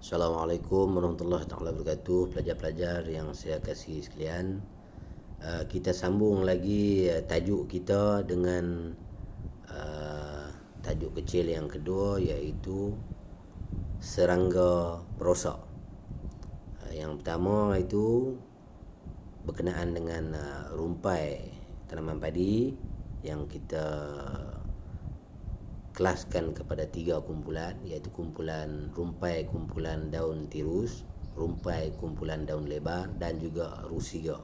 Assalamualaikum warahmatullahi wabarakatuh. Pelajar-pelajar yang saya kasihi sekalian, kita sambung lagi tajuk kita dengan tajuk kecil yang kedua, iaitu serangga perosak. Yang pertama itu berkenaan dengan rumpai tanaman padi yang kita kelaskan kepada 3 kumpulan, iaitu kumpulan rumpai kumpulan daun tirus, rumpai kumpulan daun lebar, dan juga rusiga.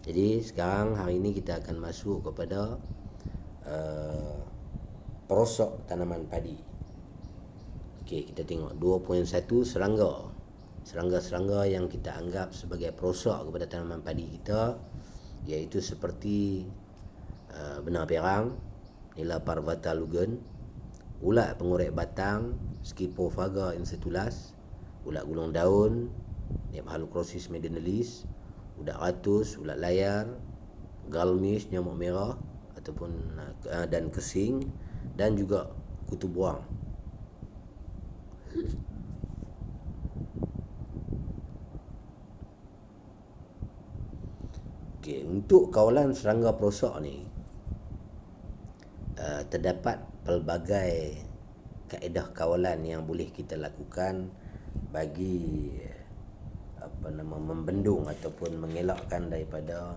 Jadi sekarang hari ini kita akan masuk kepada perosok tanaman padi. Okey, kita tengok 2.1 serangga. Serangga-serangga yang kita anggap sebagai perosok kepada tanaman padi kita, iaitu seperti benar perang, Nila parvata lugen, ulat pengorek batang, Scypophaga insulatus, ulat gulung daun, Nephalochlosis medinalis, ulat ratus, ulat layar, galmis, nyamuk merah ataupun dan kesing, dan juga kutu buang. Okey, untuk kawalan serangga perosok ni terdapat pelbagai kaedah kawalan yang boleh kita lakukan bagi membendung ataupun mengelakkan daripada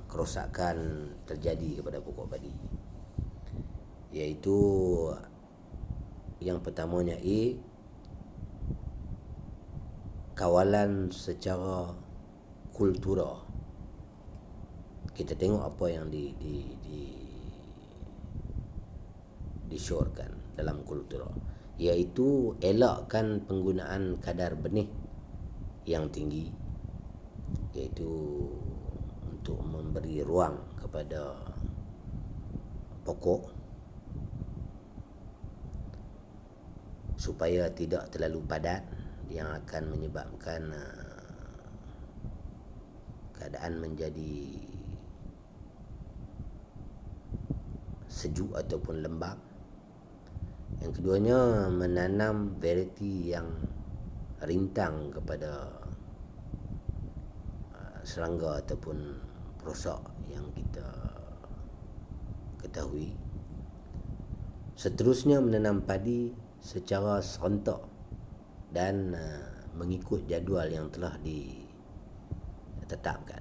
kerosakan terjadi kepada pokok padi. Iaitu yang pertamanya kawalan secara kultura. Kita tengok apa yang disyorkan dalam kultura, iaitu elakkan penggunaan kadar benih yang tinggi, iaitu untuk memberi ruang kepada pokok supaya tidak terlalu padat yang akan menyebabkan keadaan menjadi sejuk ataupun lembab. Yang keduanya, menanam variti yang rintang kepada serangga ataupun perosok yang kita ketahui. Seterusnya, menanam padi secara serentak dan mengikut jadual yang telah ditetapkan.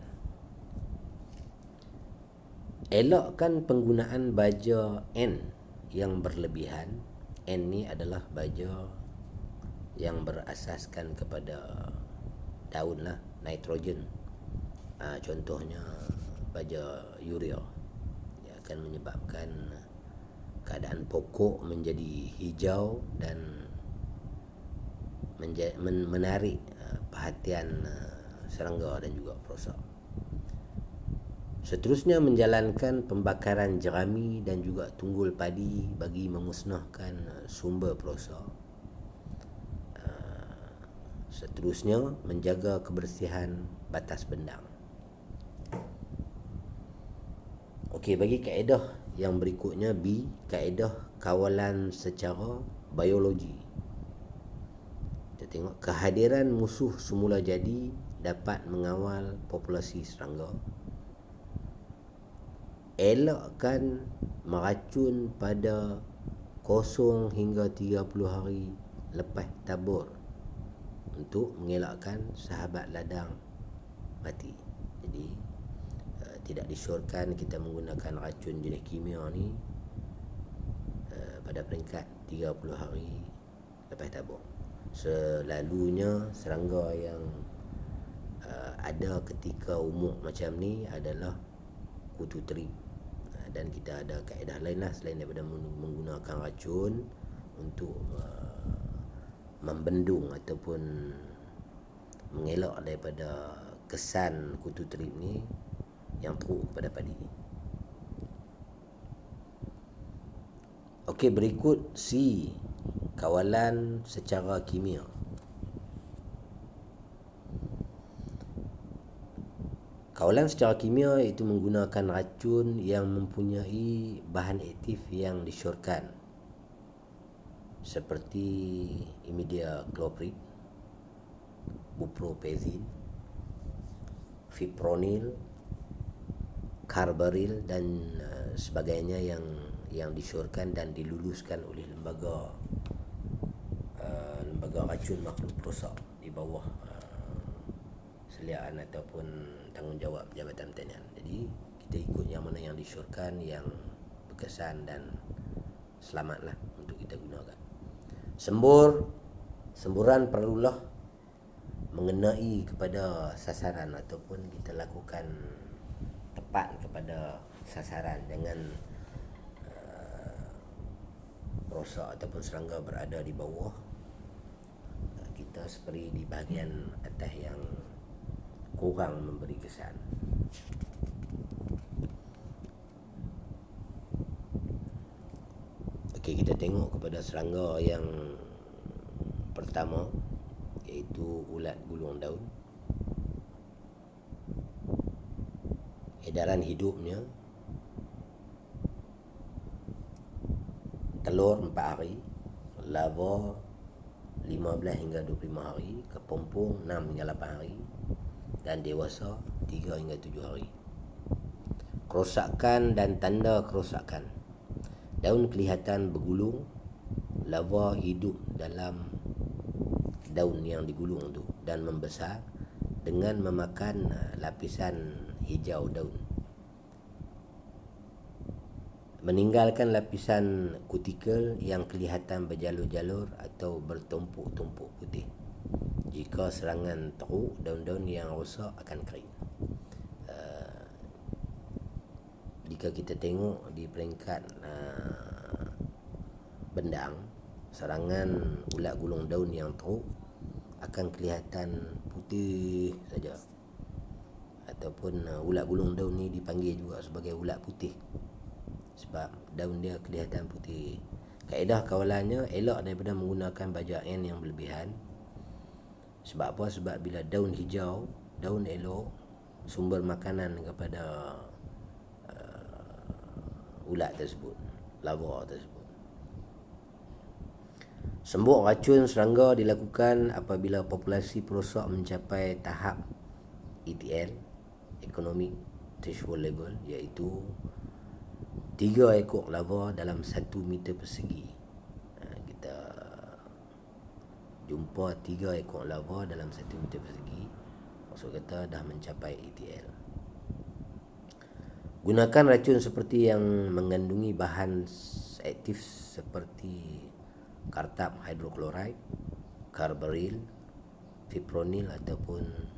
Elakkan penggunaan baja N yang berlebihan. N ni adalah baja yang berasaskan kepada daun lah, nitrogen. Contohnya baja urea, ia akan menyebabkan keadaan pokok menjadi hijau dan menarik perhatian serangga dan juga perosok. Seterusnya, menjalankan pembakaran jerami dan juga tunggul padi bagi memusnahkan sumber perosok. Seterusnya, menjaga kebersihan batas bendang. Okey, bagi kaedah yang berikutnya, B, kaedah kawalan secara biologi. Kita tengok kehadiran musuh semula jadi dapat mengawal populasi serangga. Elakkan meracun pada 0 hingga 30 hari lepas tabur untuk mengelakkan sahabat ladang mati. Jadi tidak disyorkan kita menggunakan racun jenis kimia ni pada peringkat 30 hari lepas tabur. Selalunya serangga yang ada ketika umur macam ni adalah kutu terip, dan kita ada kaedah lain lah selain daripada menggunakan racun untuk membendung ataupun mengelak daripada kesan kutu terip ni yang teruk pada padi. Okey, berikut C, kawalan secara kimia. Kawalan secara kimia itu menggunakan racun yang mempunyai bahan aktif yang disyorkan. seperti imidacloprid, bupropion, fipronil, carbaryl dan sebagainya yang disyorkan dan diluluskan oleh lembaga racun makhluk perosak di bawah seliaan ataupun tanggungjawab Jabatan Pertanian. Jadi kita ikut yang mana yang disyorkan, yang berkesan dan selamatlah untuk kita gunakan. Semburan perlulah mengenai kepada sasaran ataupun kita lakukan tepat kepada sasaran. Jangan perosak ataupun serangga berada di bawah, kita spray di bahagian atas yang kurang memberi kesan. Okey, kita tengok kepada serangga yang pertama, iaitu ulat gulung daun. Edaran hidupnya telur 4 hari, larva 15 hingga 25 hari, kepompong 6 hingga 8 hari dan dewasa 3 hingga 7 hari. Kerosakan dan tanda kerosakan. Daun kelihatan bergulung, larva hidup dalam daun yang digulung tu dan membesar dengan memakan lapisan hijau daun. Meninggalkan lapisan kutikel yang kelihatan berjalur-jalur atau bertumpuk-tumpuk putih. Jika serangan teruk, daun-daun yang rosak akan kering. Jika kita tengok di peringkat bendang, serangan ulat gulung daun yang teruk akan kelihatan putih saja. Ataupun ulat gulung daun ni dipanggil juga sebagai ulat putih sebab daun dia kelihatan putih. Kaedah kawalannya, elak daripada menggunakan bajak N yang berlebihan. Sebab apa? Sebab bila daun hijau, daun elok, sumber makanan kepada ulat tersebut, larva tersebut. Sembur racun serangga dilakukan apabila populasi perosak mencapai tahap ETL, Economic Threshold Level, iaitu 3 ekor larva dalam 1 meter persegi. Kita jumpa 3 ekor larva dalam 1 meter persegi, maksud kata dah mencapai ETL. Gunakan racun seperti yang mengandungi bahan aktif seperti kartab hidroklorid, carbaryl, fipronil ataupun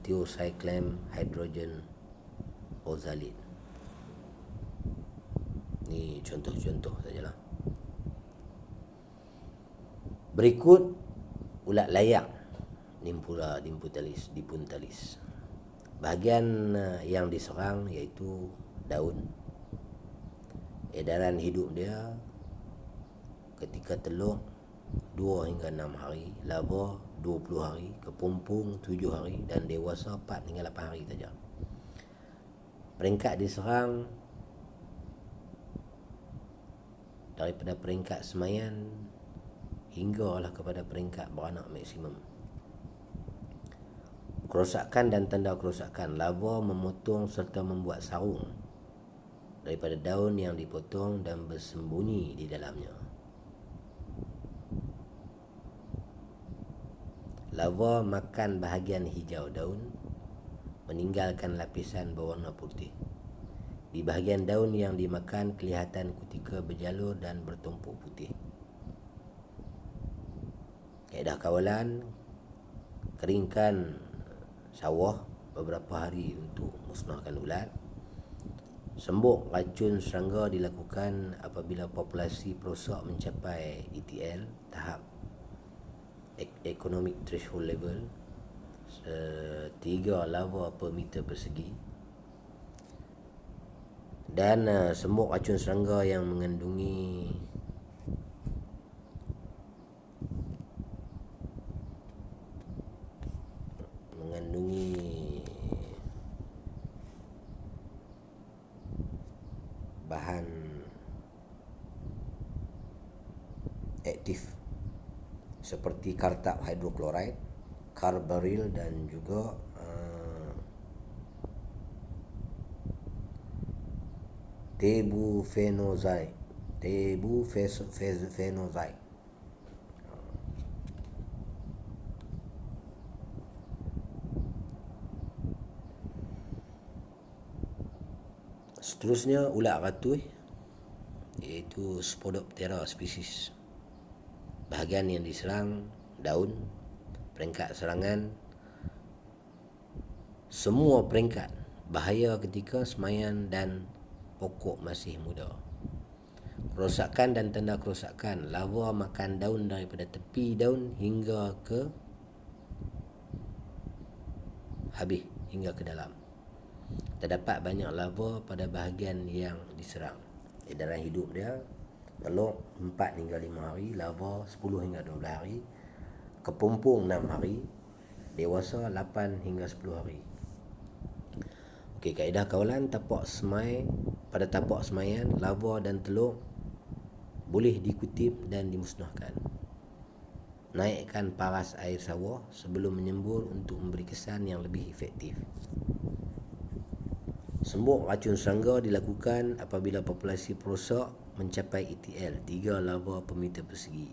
thiocycline hydrogen oxalate. Ni contoh-contoh sajalah. Berikut ulat layak, Nymphula dipuntalis. Bahagian yang diserang iaitu daun. Edaran hidup dia ketika telur 2 hingga 6 hari, larva 20 hari, kepompong 7 hari dan dewasa 4 hingga 8 hari saja. Peringkat diserang daripada peringkat semayan hinggalah kepada peringkat beranak maksimum. Kerosakan dan tanda kerosakan. Larva memotong serta membuat sarung daripada daun yang dipotong dan bersembunyi di dalamnya. Larva makan bahagian hijau daun, meninggalkan lapisan berwarna putih. Di bahagian daun yang dimakan kelihatan kutika berjalur dan bertumpuk putih. Kaedah kawalan, keringkan sawah beberapa hari untuk musnahkan ulat. Sembur racun serangga dilakukan apabila populasi perosak mencapai ETL, tahap Economic Threshold Level, 3 larva per meter persegi. Dan sembur racun serangga yang mengandungi bahan aktif seperti kartab hidroklorid, carbaryl dan juga tebufenozide. Seterusnya ulat ratus, iaitu Spodoptera spesies. Bahagian yang diserang daun, peringkat serangan semua peringkat, bahaya ketika semaian dan pokok masih muda. Kerosakan dan tanda kerosakan, larva makan daun daripada tepi daun hingga ke habis, hingga ke dalam. Terdapat banyak larva pada bahagian yang diserang. Edaran hidup dia telur 4 hingga 5 hari, larva 10 hingga 12 hari, kepompong 6 hari, dewasa 8 hingga 10 hari. Okey, kaedah kawalan pada tapak semaian, larva dan telur boleh dikutip dan dimusnahkan. Naikkan paras air sawah sebelum menyembur untuk memberi kesan yang lebih efektif. Sembur racun serangga dilakukan apabila populasi perosak mencapai ETL 3 larva per meter persegi.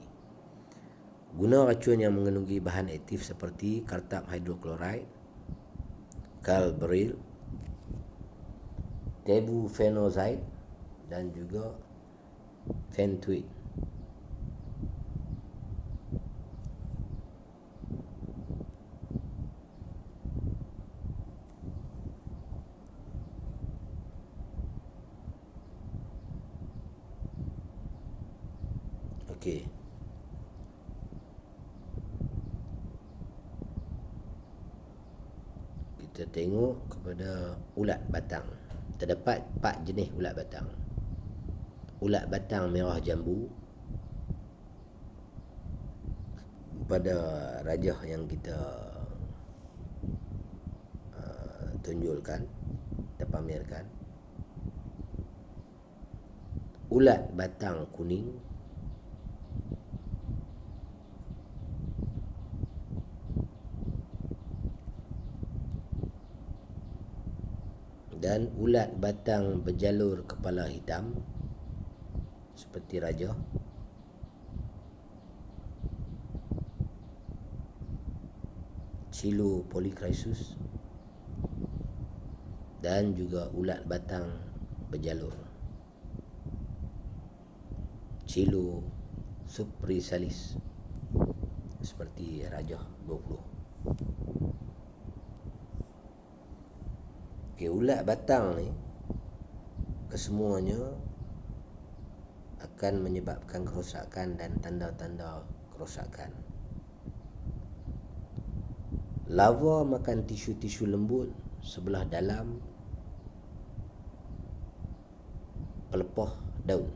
Guna racun yang mengandungi bahan aktif seperti kartab hidroklorid, carbaryl, tebufenozide dan juga fentoid. Okey. Kita tengok kepada ulat batang. Terdapat 4 jenis ulat batang. Ulat batang merah jambu, pada rajah yang kita tunjulkan, kita pamerkan. Ulat batang kuning, dan ulat batang berjalur kepala hitam seperti rajah, Chilopolychrysus, dan juga ulat batang berjalur, Chilosuprisalis seperti rajah 20. Okey, ulat batang ni kesemuanya akan menyebabkan kerosakan dan tanda-tanda kerosakan. Larva makan tisu-tisu lembut sebelah dalam pelepah daun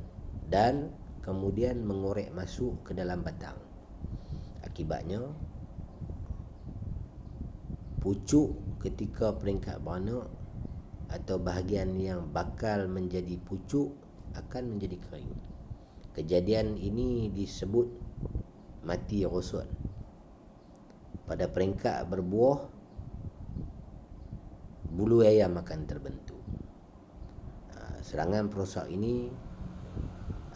dan kemudian mengorek masuk ke dalam batang. Akibatnya pucuk ketika peringkat beranak atau bahagian yang bakal menjadi pucuk akan menjadi kering. Kejadian ini disebut mati rosot. Pada peringkat berbuah, bulu ayam akan terbentuk. Serangan perosak ini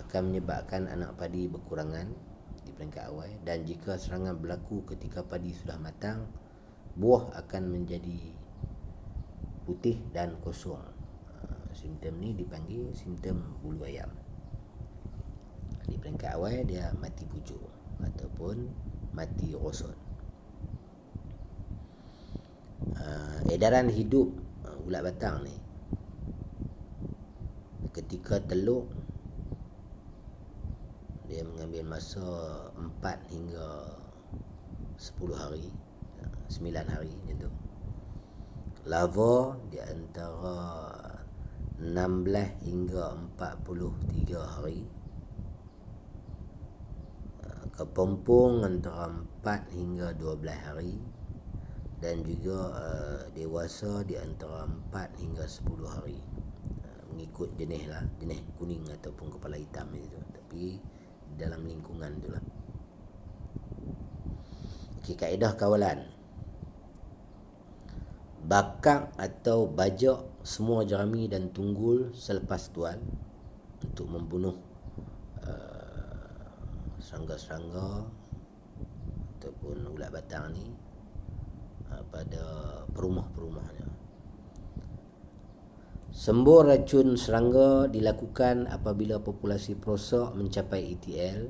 akan menyebabkan anak padi berkurangan di peringkat awal, dan jika serangan berlaku ketika padi sudah matang, buah akan menjadi putih dan kosong. Simptom ni dipanggil simptom bulu ayam. Di peringkat awal dia mati pucuk ataupun mati rosot. Edaran hidup ulat batang ni, ketika telur dia mengambil masa 4 hingga 10 hari, 9 hari macam tu. Larva di antara 16 hingga 43 hari. Kepompong antara 4 hingga 12 hari. Dan juga dewasa di antara 4 hingga 10 hari. Mengikut jenis lah, jenis kuning ataupun kepala hitam itu. Tapi dalam lingkungan itulah. Okey, kaedah kawalan. Bakar atau bajak semua jerami dan tunggul selepas tual untuk membunuh serangga-serangga ataupun ulat batang ni pada perumah-perumahnya. Sembur racun serangga dilakukan apabila populasi perosak mencapai ETL,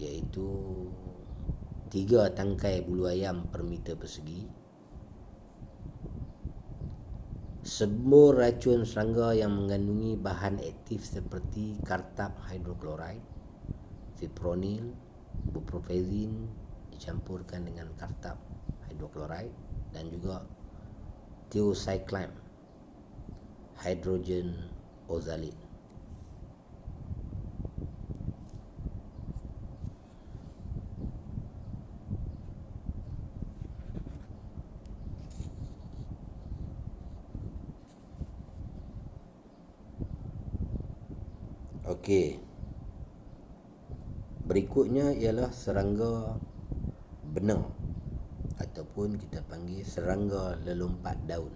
iaitu 3 tangkai bulu ayam per meter persegi. Sembur racun serangga yang mengandungi bahan aktif seperti kartab hidroklorid, fipronil, buprofezin dicampurkan dengan kartab hidroklorid dan juga thiocycline hydrogen oxalate. Okey. Berikutnya ialah serangga benar ataupun kita panggil serangga lelompat daun.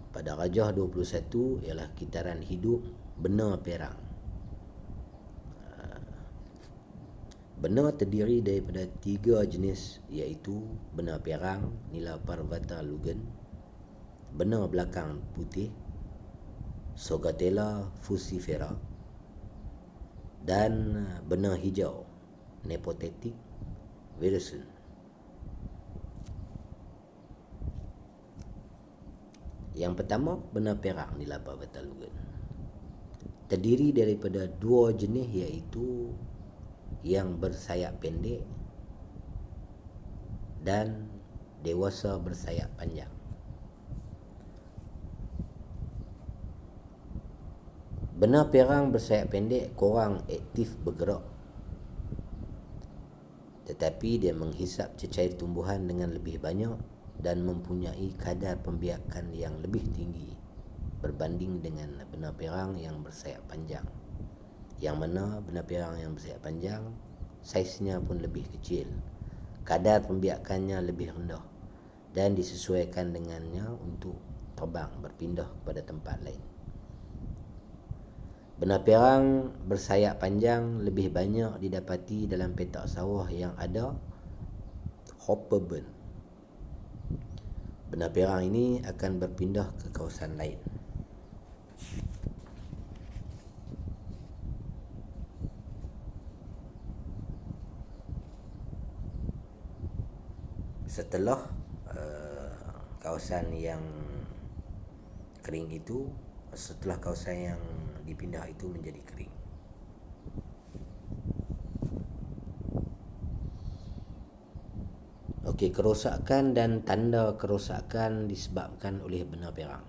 Pada Rajah 21 ialah kitaran hidup benar perang. Benar terdiri daripada 3 jenis, iaitu benar perang Nila parvata lugen, benar belakang putih Sogatella fucifera, dan benar hijau Nepothetic Wilson. Yang pertama, benar perak Nila parvata lugen terdiri daripada 2 jenis, iaitu yang bersayap pendek dan dewasa bersayap panjang. Benar perang bersayap pendek kurang aktif bergerak, tetapi dia menghisap cecair tumbuhan dengan lebih banyak dan mempunyai kadar pembiakan yang lebih tinggi berbanding dengan benar perang yang bersayap panjang. Yang mana benar perang yang bersayap panjang saiznya pun lebih kecil, kadar pembiakannya lebih rendah dan disesuaikan dengannya untuk terbang berpindah kepada tempat lain. Benar perang bersayap panjang lebih banyak didapati dalam petak sawah yang ada hopper burn. Benar perang ini akan berpindah ke kawasan lain. Setelah kawasan yang kering itu, setelah kawasan yang dipindah itu menjadi kering. Okey, kerosakan dan tanda kerosakan disebabkan oleh benar perang.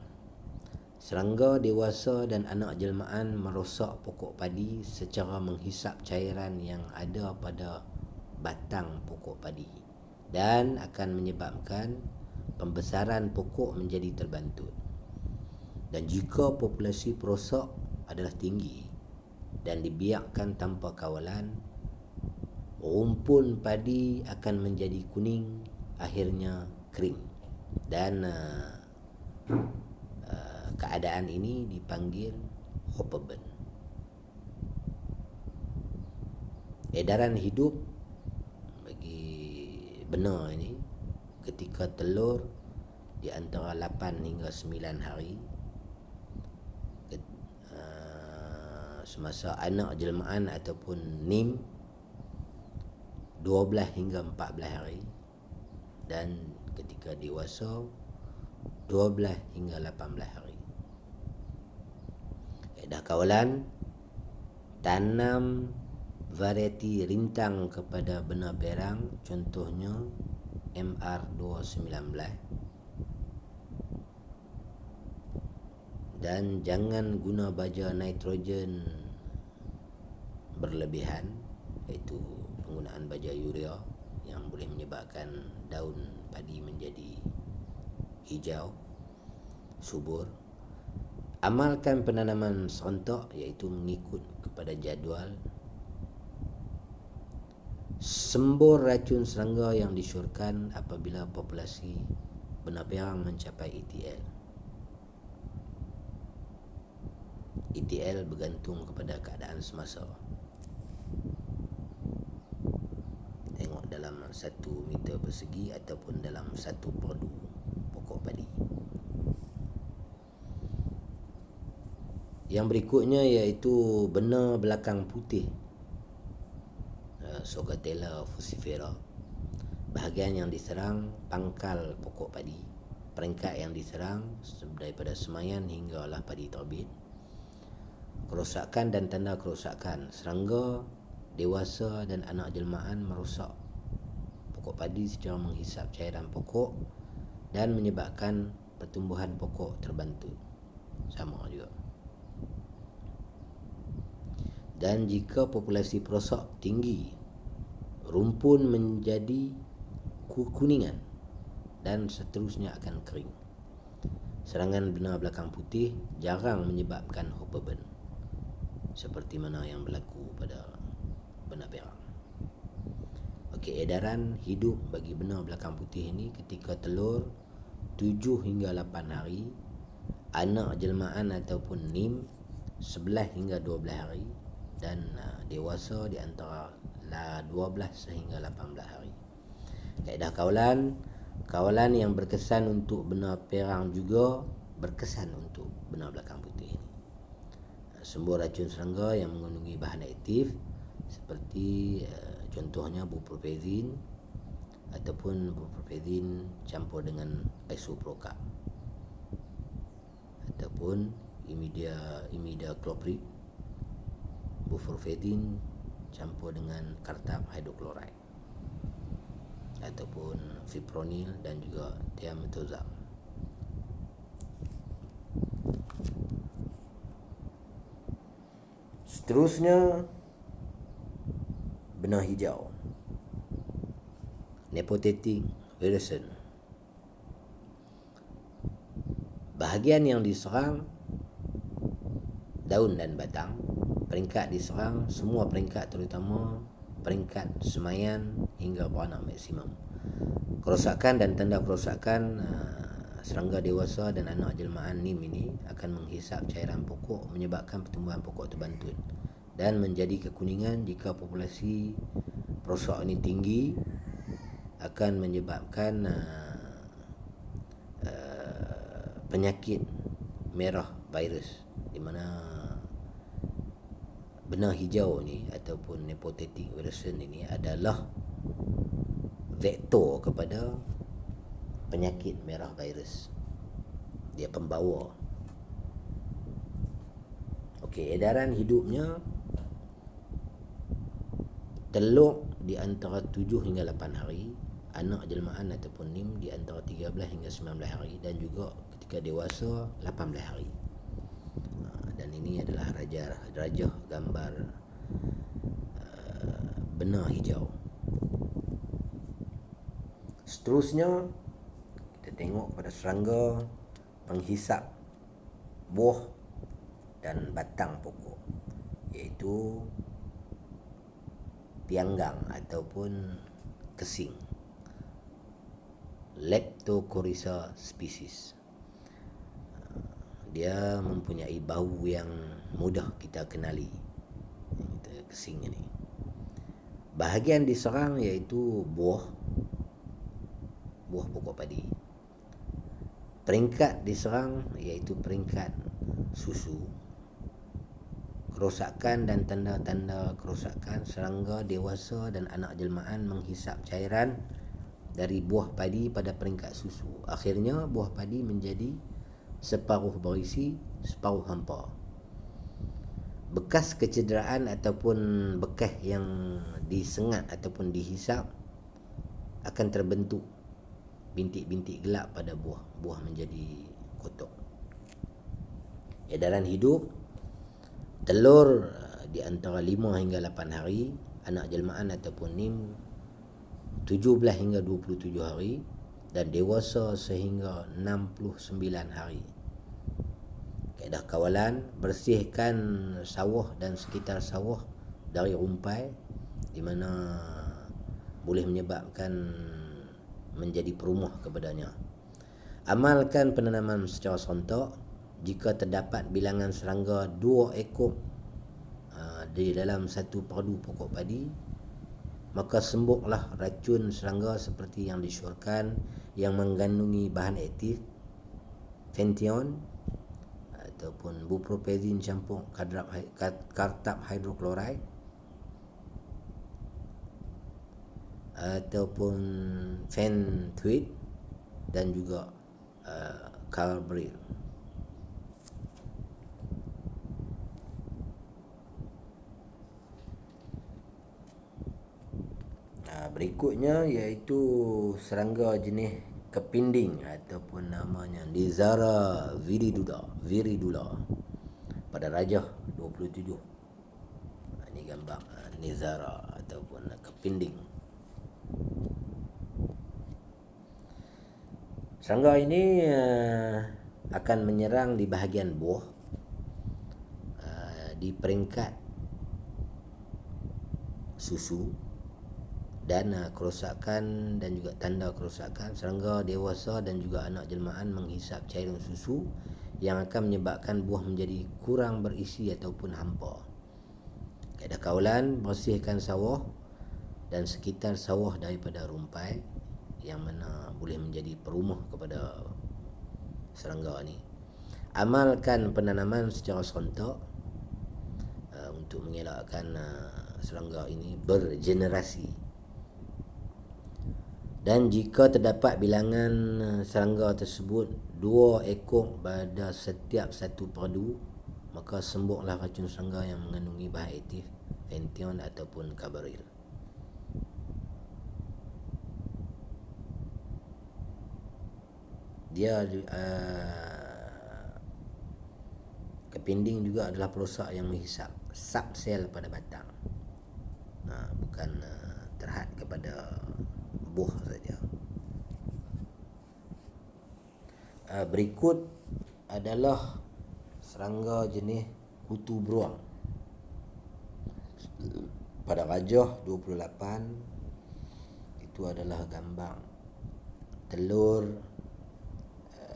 Serangga dewasa dan anak jelmaan merosak pokok padi secara menghisap cairan yang ada pada batang pokok padi dan akan menyebabkan pembesaran pokok menjadi terbantut. Dan jika populasi perosak adalah tinggi dan dibiarkan tanpa kawalan, rumpun padi akan menjadi kuning, akhirnya kering. Dan keadaan ini dipanggil hopper burn. Edaran hidup bagi benar ini ketika telur di antara 8 hingga 9 hari, semasa anak jelmaan ataupun NIM 12 hingga 14 hari, dan ketika dewasa 12 hingga 18 hari. Kaedah kawalan: tanam varieti rintang kepada benar perang, contohnya MR219, dan jangan guna baja nitrogen berlebihan, iaitu penggunaan baja urea yang boleh menyebabkan daun padi menjadi hijau subur. Amalkan penanaman serentak, iaitu mengikut kepada jadual. Sembur racun serangga yang disyorkan apabila populasi benar perang mencapai ETL. ETL bergantung kepada keadaan semasa. Tengok dalam 1 meter persegi ataupun dalam 1/2 pokok padi. Yang berikutnya iaitu benar belakang putih, Sogatella fucifera. Bahagian yang diserang pangkal pokok padi. Peringkat yang diserang daripada semayan hinggalah padi terbit. Kerosakan dan tanda kerosakan: serangga dewasa dan anak jelmaan merosak pokok padi secara menghisap cairan pokok dan menyebabkan pertumbuhan pokok terbantu. Sama juga. Dan jika populasi perosak tinggi, rumpun menjadi kekuningan dan seterusnya akan kering. Serangan benar belakang putih jarang menyebabkan hopeburn, seperti mana yang berlaku pada benar perang. Okey, edaran hidup bagi benar belakang putih ini ketika telur 7 hingga 8 hari, anak jelmaan ataupun NIM 11 hingga 12 hari, dan dewasa di antara 12 sehingga 18 hari. Kaedah kawalan yang berkesan untuk benar perang juga berkesan untuk benar belakang putih ini. Sembur racun serangga yang mengandungi bahan aktif seperti contohnya buprofezin ataupun buprofezin campur dengan isopropyl ataupun imidacloprid, buprofezin campur dengan kartab hidroklorid ataupun fipronil dan juga thiamethoxam. Seterusnya, benah hijau, nepothetic virusen. Bahagian yang diserang daun dan batang. Peringkat diserang semua peringkat, terutama peringkat semayan hingga beranak maksimum. Kerosakan dan tanda kerosakan: serangga dewasa dan anak jelmaan NIM ini akan menghisap cairan pokok menyebabkan pertumbuhan pokok terbantut dan menjadi kekuningan. Jika populasi perosak ini tinggi, akan menyebabkan penyakit merah virus, di mana benah hijau ni ataupun nepothetic virusen ini adalah vektor kepada penyakit merah virus. Dia pembawa. Okey, edaran hidupnya telur di antara 7 hingga 8 hari, anak jelmaan ataupun NIM di antara 13 hingga 19 hari, dan juga ketika dewasa 18 hari. Dan ini adalah rajah gambar benah hijau. Seterusnya, kita tengok pada serangga penghisap buah dan batang pokok, iaitu pianggang ataupun kesing, Leptocoryza species. Dia mempunyai bau yang mudah kita kenali, kesing ini. Bahagian diserang iaitu buah pokok padi. Peringkat diserang iaitu peringkat susu. Kerosakan dan tanda-tanda kerosakan: serangga dewasa dan anak jelmaan menghisap cairan dari buah padi pada peringkat susu. Akhirnya buah padi menjadi separuh berisi, separuh hampa. Bekas kecederaan ataupun bekas yang disengat ataupun dihisap akan terbentuk bintik-bintik gelap pada buah. Buah menjadi kotak. Edaran hidup: telur di antara 5 hingga 8 hari, anak jelmaan ataupun NIM 17 hingga 27 hari, dan dewasa sehingga 69 hari. Kaedah kawalan, bersihkan sawah dan sekitar sawah dari rumpai di mana boleh menyebabkan menjadi perumuh kepadanya. Amalkan penanaman secara serentak. Jika terdapat bilangan serangga 2 ekor di dalam satu padu pokok padi, maka sembuklah racun serangga seperti yang disyorkan yang mengandungi bahan aktif fenthion ataupun bupropion campur kartab hidroklorid ataupun fenthuid dan juga carbaryl. Berikutnya iaitu serangga jenis kepinding ataupun namanya Nizara viridula pada rajah 27. Ini gambar Nizara ataupun kepinding. Serangga ini akan menyerang di bahagian buah di peringkat susu dan kerosakan dan juga tanda kerosakan. Serangga dewasa dan juga anak jelmaan menghisap cairan susu yang akan menyebabkan buah menjadi kurang berisi ataupun hampa. Kaedah kawalan, bersihkan sawah dan sekitar sawah daripada rumpai yang mana boleh menjadi perumuh kepada serangga ni. Amalkan penanaman secara serentak untuk mengelakkan serangga ini bergenerasi. Dan jika terdapat bilangan serangga tersebut 2 ekor pada setiap satu padu, maka sembuklah racun serangga yang mengandungi bahan aktif fenthion ataupun carbaryl. Dia kepinding juga adalah perosak yang menghisap sel pada batang, bukan terhad kepada buah saja. Berikut adalah serangga jenis kutu beruang pada rajah 28. Itu adalah gambar telur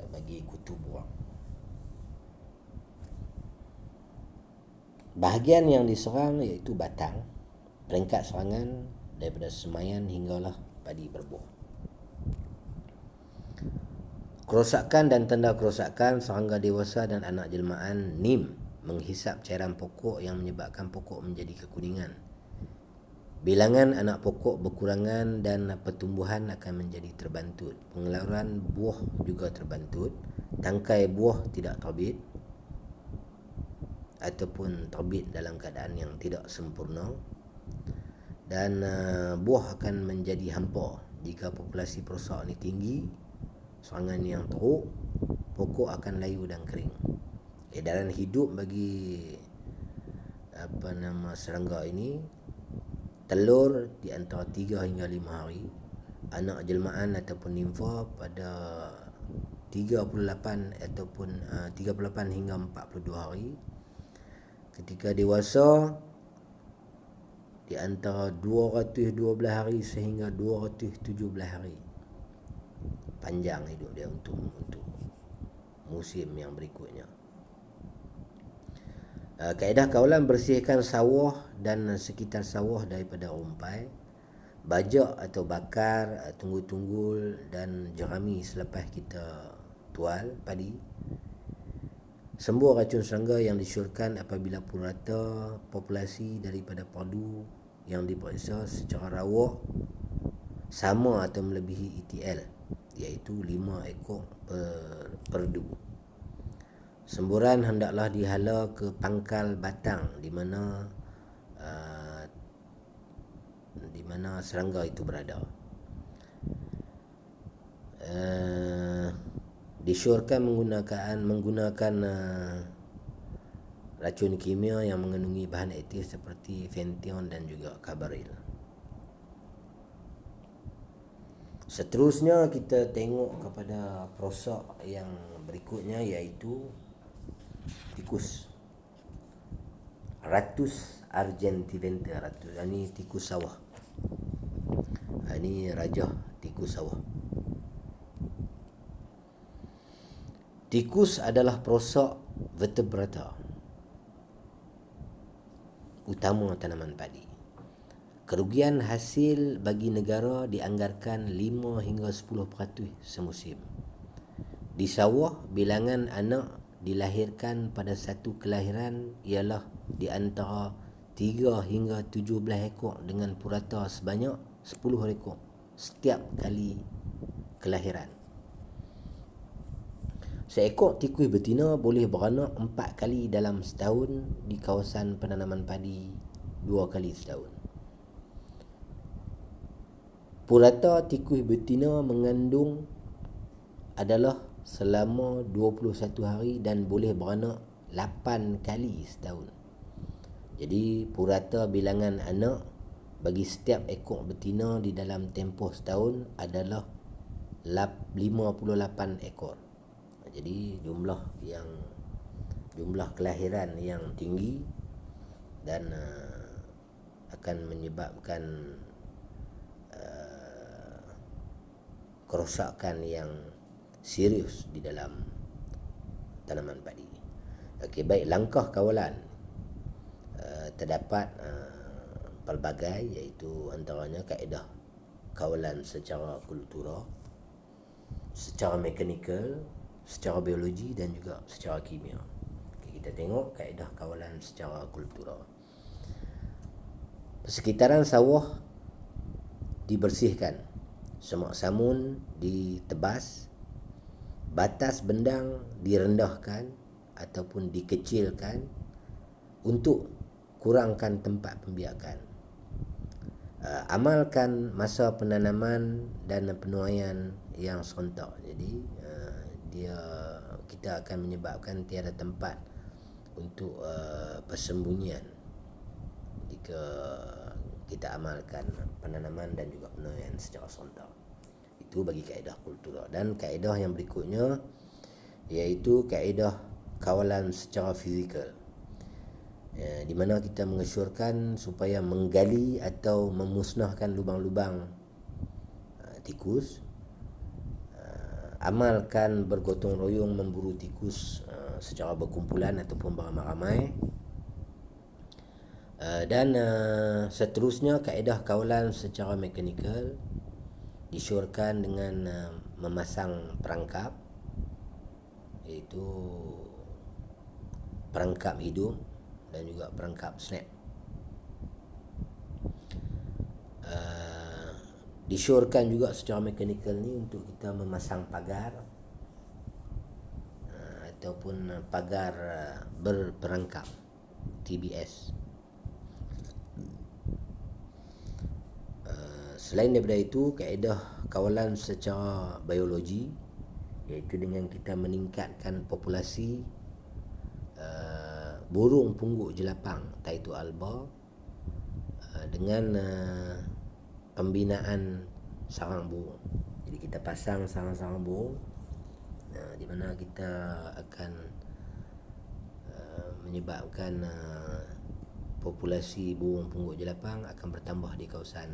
bagi kutu beruang. Bahagian yang diserang iaitu batang, peringkat serangan daripada semayan hinggalah padi berbuah. Kerosakan dan tanda kerosakan serangga dewasa dan anak jelmaan NIM menghisap cairan pokok yang menyebabkan pokok menjadi kekuningan. Bilangan anak pokok berkurangan dan pertumbuhan akan menjadi terbantut. Pengeluaran buah juga terbantut. Tangkai buah tidak terbit ataupun terbit dalam keadaan yang tidak sempurna. Dan buah akan menjadi hampa. Jika populasi perosak ini tinggi, serangan yang teruk, pokok akan layu dan kering. Edaran hidup bagi serangga ini, telur di antara 3 hingga 5 hari, anak jelmaan ataupun nimfa pada 38 ataupun 38 hingga 42 hari. Ketika dewasa di antara 212 hari sehingga 217 hari. Panjang hidup dia untuk musim yang berikutnya. Kaedah kawalan, bersihkan sawah dan sekitar sawah daripada rumpai, bajak atau bakar tunggul-tunggul dan jerami selepas kita tual padi. Sembuh racun serangga yang disyorkan apabila purata populasi daripada padu yang diperiksa secara rawak sama atau melebihi ETL, iaitu 5 ekor per perdu. Semburan hendaklah dihala ke pangkal batang di mana serangga itu berada. Disyorkan menggunakan racun kimia yang mengandungi bahan aktif seperti fenthion dan juga carbaryl. Seterusnya kita tengok kepada perosak yang berikutnya, iaitu tikus. Ratus argentilenta, ratus ini tikus sawah. Ini raja tikus sawah. Tikus adalah perosak vertebrata utama tanaman padi. Kerugian hasil bagi negara dianggarkan 5 hingga 10% semusim. Di sawah, bilangan anak dilahirkan pada satu kelahiran ialah di antara 3 hingga 17 ekor dengan purata sebanyak 10 ekor setiap kali kelahiran. Seekor tikus betina boleh beranak 4 kali dalam setahun di kawasan penanaman padi 2 kali setahun. Purata tikus betina mengandung adalah selama 21 hari dan boleh beranak 8 kali setahun. Jadi purata bilangan anak bagi setiap ekor betina di dalam tempoh setahun adalah 58 ekor. Jadi jumlah kelahiran yang tinggi dan akan menyebabkan kerosakan yang serius di dalam tanaman padi. Okey, baik, langkah kawalan terdapat pelbagai, iaitu antaranya kaedah kawalan secara kultura, secara mekanikal, secara biologi dan juga secara kimia. Okay, kita tengok kaedah kawalan secara kultura. Persekitaran sawah dibersihkan, semak samun ditebas, batas bendang direndahkan ataupun dikecilkan untuk kurangkan tempat pembiakan. Amalkan masa penanaman dan penuaian yang serentak. Jadi kita akan menyebabkan tiada tempat untuk persembunyian jika kita amalkan penanaman dan juga penuaian secara serentak. Itu bagi kaedah kultural. Dan kaedah yang berikutnya iaitu kaedah kawalan secara fizikal, di mana kita mengesyorkan supaya menggali atau memusnahkan lubang-lubang tikus. Amalkan bergotong royong memburu tikus secara berkumpulan ataupun beramai-ramai. Dan seterusnya kaedah kawalan secara mekanikal disyorkan dengan memasang perangkap, iaitu perangkap hidung dan juga perangkap snap. Disyorkan juga secara mekanikal ni untuk kita memasang pagar ataupun pagar berperangkap TBS. Selain daripada itu, kaedah kawalan secara biologi, iaitu dengan kita meningkatkan populasi burung pungguk jelapang Taitu alba dengan pembinaan sarang burung. Jadi kita pasang sarang-sarang burung, di mana kita akan menyebabkan populasi burung pungguk jelapang akan bertambah di kawasan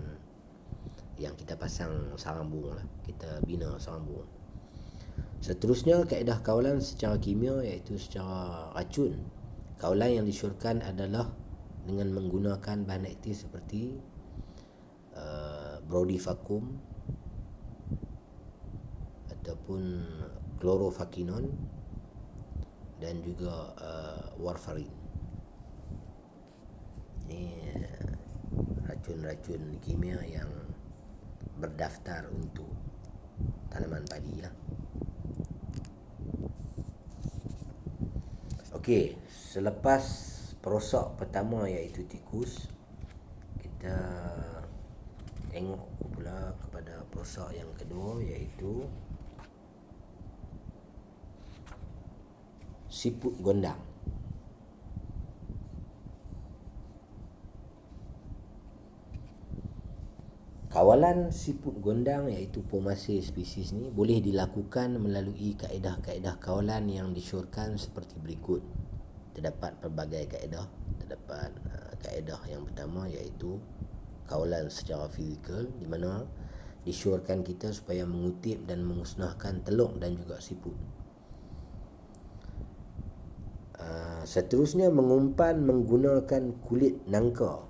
yang kita pasang sarang burung lah. Kita bina sarang burung. Seterusnya kaedah kawalan secara kimia, iaitu secara racun. Kawalan yang disyorkan adalah dengan menggunakan bahan aktif seperti brodifakum ataupun klorofakinon dan juga warfarin. Ini racun-racun kimia yang berdaftar untuk tanaman padi lah. Okey, selepas perosak pertama iaitu tikus, kita tengok pula kepada perosak yang kedua, iaitu siput gondang. Kawalan siput gondang, iaitu Pomace species ni, boleh dilakukan melalui kaedah-kaedah kawalan yang disyorkan seperti berikut. terdapat pelbagai kaedah. Terdapat kaedah yang pertama iaitu kawalan secara fizikal, di mana disyorkan kita supaya mengutip dan memusnahkan teluk dan juga siput. Seterusnya, mengumpan menggunakan kulit nangka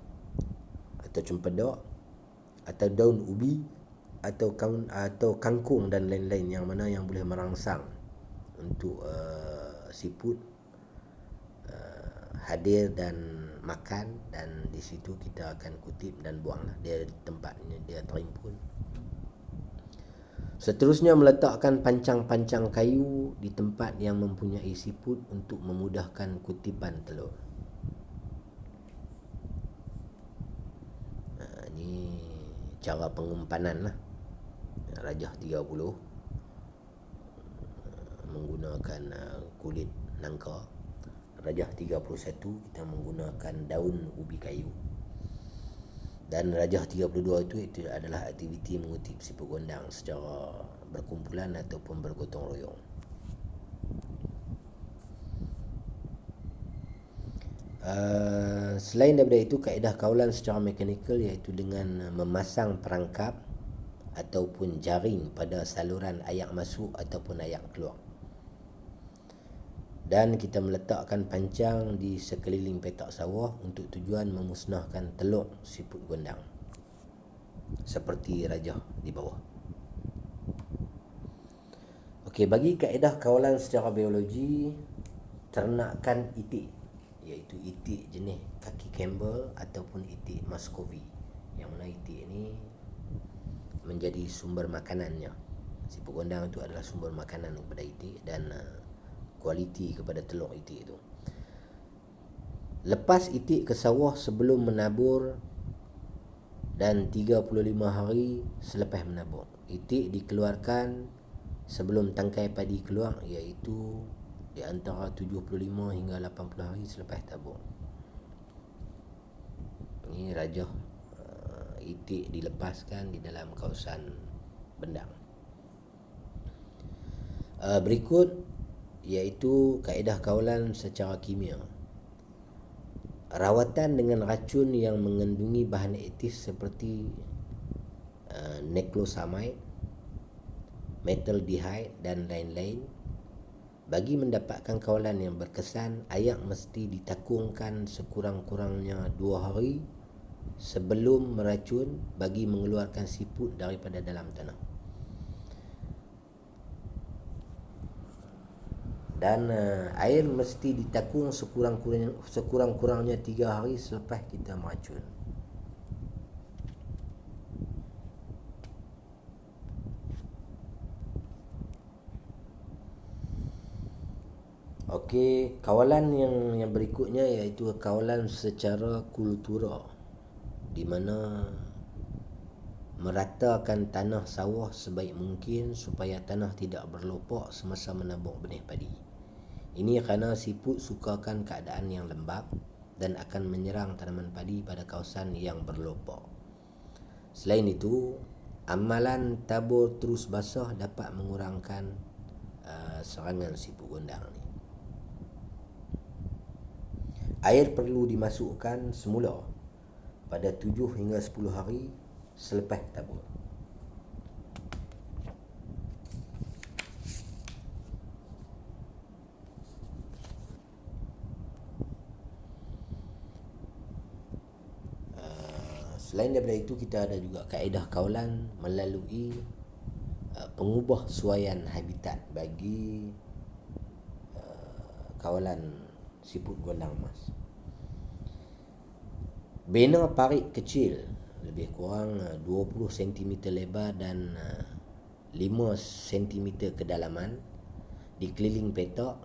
atau cempedak atau daun ubi atau kangkung dan lain-lain yang mana yang boleh merangsang untuk siput hadir dan makan, dan di situ kita akan kutip dan buanglah dia di tempatnya dia terimpun. Seterusnya, meletakkan pancang-pancang kayu di tempat yang mempunyai siput untuk memudahkan kutipan telur. Ini cara pengumpanan lah. Rajah 30 menggunakan kulit nangka. Rajah 31 kita menggunakan daun ubi kayu. Dan rajah 32 itu adalah aktiviti mengutip siput gondang secara berkumpulan ataupun bergotong royong. Selain daripada itu, kaedah kawalan secara mekanikal iaitu dengan memasang perangkap ataupun jaring pada saluran ayak masuk ataupun ayak keluar. Dan kita meletakkan pancang di sekeliling petak sawah untuk tujuan memusnahkan teluk siput gondang, seperti rajah di bawah. Okey, bagi kaedah kawalan secara biologi ternakan itik, iaitu itik jenis kaki Campbell ataupun itik Muscovy, yang mana itik ini menjadi sumber makanannya. Siput gondang itu adalah sumber makanan kepada itik dan kualiti kepada telur itik itu. Lepas itik ke sawah sebelum menabur dan 35 hari selepas menabur. Itik dikeluarkan sebelum tangkai padi keluar, iaitu di antara 75 hingga 80 hari selepas tabur. Ini rajah itik dilepaskan di dalam kawasan bendang. Berikut iaitu kaedah kawalan secara kimia. Rawatan dengan racun yang mengandungi bahan aktif seperti niclosamide, metaldehyde dan lain-lain. Bagi mendapatkan kawalan yang berkesan, ayak mesti ditakungkan sekurang-kurangnya 2 hari sebelum meracun bagi mengeluarkan siput daripada dalam tanah. Dan air mesti ditakung sekurang-kurangnya 3 hari selepas kita meracun. Okey, kawalan yang berikutnya iaitu kawalan secara kultura, di mana meratakan tanah sawah sebaik mungkin supaya tanah tidak berlopak semasa menabur benih padi. Ini kerana siput sukakan keadaan yang lembap dan akan menyerang tanaman padi pada kawasan yang berlopak. Selain itu, amalan tabur terus basah dapat mengurangkan serangan siput gondang ni. Air perlu dimasukkan semula pada 7 hingga 10 hari selepas tabur. Selain daripada itu, kita ada juga kaedah kawalan melalui pengubah suaian habitat bagi kawalan siput gondang emas. Bena parit kecil lebih kurang 20 cm lebar dan 5 cm kedalaman di keliling petak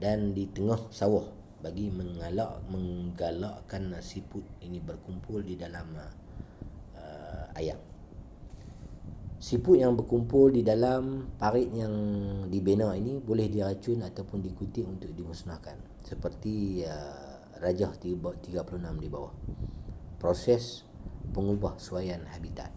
dan di tengah sawah bagi menggalakkan siput ini berkumpul di dalam ayak. Siput yang berkumpul di dalam parit yang dibina ini boleh diracun ataupun dikutip untuk dimusnahkan, seperti rajah 36 di bawah. Proses pengubah suaian habitat.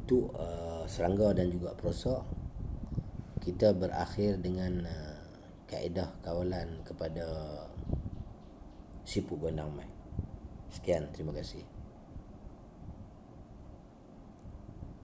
untuk serangga dan juga perosak, kita berakhir dengan kaedah kawalan kepada siput gondang mai. Sekian, terima kasih.